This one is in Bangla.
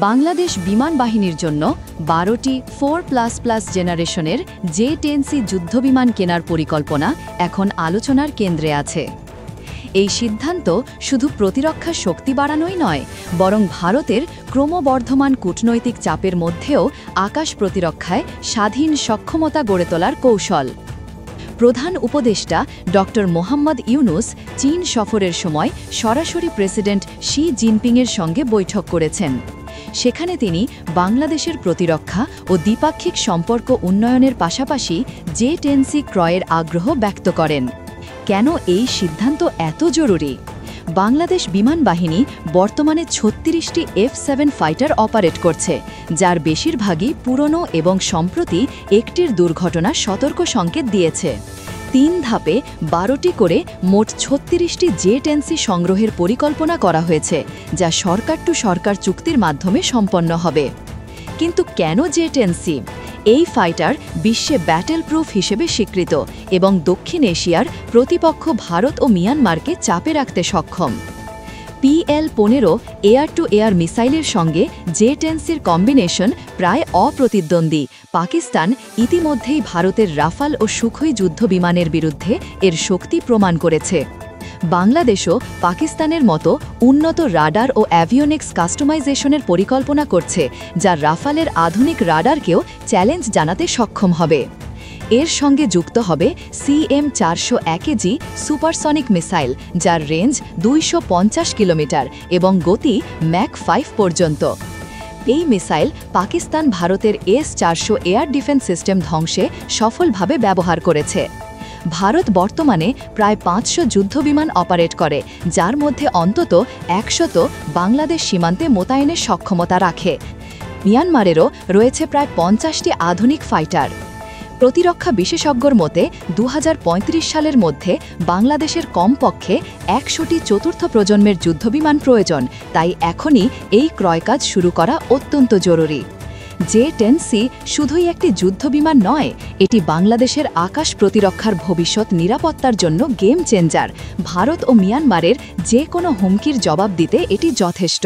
বাংলাদেশ বিমান বাহিনীর জন্য ১২টি 4++ জেনারেশনের J-10C যুদ্ধবিমান কেনার পরিকল্পনা এখন আলোচনার কেন্দ্রে আছে। এই সিদ্ধান্ত শুধু প্রতিরক্ষা শক্তি বাড়ানোই নয়, বরং ভারতের ক্রমবর্ধমান কূটনৈতিক চাপের মধ্যেও আকাশ প্রতিরক্ষায় স্বাধীন সক্ষমতা গড়ে তোলার কৌশল। প্রধান উপদেষ্টা ডক্টর মোহাম্মদ ইউনুস চীন সফরের সময় সরাসরি প্রেসিডেন্ট শি জিনপিংয়ের সঙ্গে বৈঠক করেছেন। সেখানে তিনি বাংলাদেশের প্রতিরক্ষা ও দ্বিপাক্ষিক সম্পর্ক উন্নয়নের পাশাপাশি J-10C ক্রয়ের আগ্রহ ব্যক্ত করেন। কেন এই সিদ্ধান্ত এত জরুরি? বাংলাদেশ বিমান বাহিনী বর্তমানে ৩৬টি F-7 ফাইটার অপারেট করছে, যার বেশিরভাগই পুরনো এবং সম্প্রতি একটির দুর্ঘটনা সতর্ক সংকেত দিয়েছে। ৩ ধাপে ১২টি করে মোট ৩৬টি J-10C সংগ্রহের পরিকল্পনা করা হয়েছে, যা সরকার টু সরকার চুক্তির মাধ্যমে সম্পন্ন হবে। কিন্তু কেন J-10C? এই ফাইটার বিশ্বে ব্যাটেল প্রুফ হিসেবে স্বীকৃত এবং দক্ষিণ এশিয়ার প্রতিপক্ষ ভারত ও মিয়ানমারকে চাপে রাখতে সক্ষম। PL-15 এয়ার টু এয়ার মিসাইলের সঙ্গে J-10Cর কম্বিনেশন প্রায় অপ্রতিদ্বন্দ্বী। পাকিস্তান ইতিমধ্যেই ভারতের রাফাল ও সুখোই যুদ্ধবিমানের বিরুদ্ধে এর শক্তি প্রমাণ করেছে। বাংলাদেশও পাকিস্তানের মতো উন্নত রাডার ও অ্যাভিওনিক্স কাস্টমাইজেশনের পরিকল্পনা করছে, যা রাফালের আধুনিক রাডারকেও চ্যালেঞ্জ জানাতে সক্ষম হবে। এর সঙ্গে যুক্ত হবে CM-401 সুপারসনিক মিসাইল, যার রেঞ্জ ২৫০ কিলোমিটার এবং গতি ম্যাক 5 পর্যন্ত। এই মিসাইল পাকিস্তান ভারতের S-400 এয়ার ডিফেন্স সিস্টেম ধ্বংসে সফলভাবে ব্যবহার করেছে। ভারত বর্তমানে প্রায় ৫০০ যুদ্ধবিমান অপারেট করে, যার মধ্যে অন্তত ১০০ বাংলাদেশ সীমান্তে মোতায়েনের সক্ষমতা রাখে। মিয়ানমারেরও রয়েছে প্রায় ৫০টি আধুনিক ফাইটার। প্রতিরক্ষা বিশেষজ্ঞর মতে ২০৩৫ সালের মধ্যে বাংলাদেশের কমপক্ষে ১০০টি চতুর্থ প্রজন্মের যুদ্ধবিমান প্রয়োজন, তাই এখনই এই ক্রয়কাজ শুরু করা অত্যন্ত জরুরি। J-10C শুধুই একটি যুদ্ধবিমান নয়, এটি বাংলাদেশের আকাশ প্রতিরক্ষার ভবিষ্যৎ নিরাপত্তার জন্য গেম চেঞ্জার। ভারত ও মিয়ানমারের যে কোনো হুমকির জবাব দিতে এটি যথেষ্ট।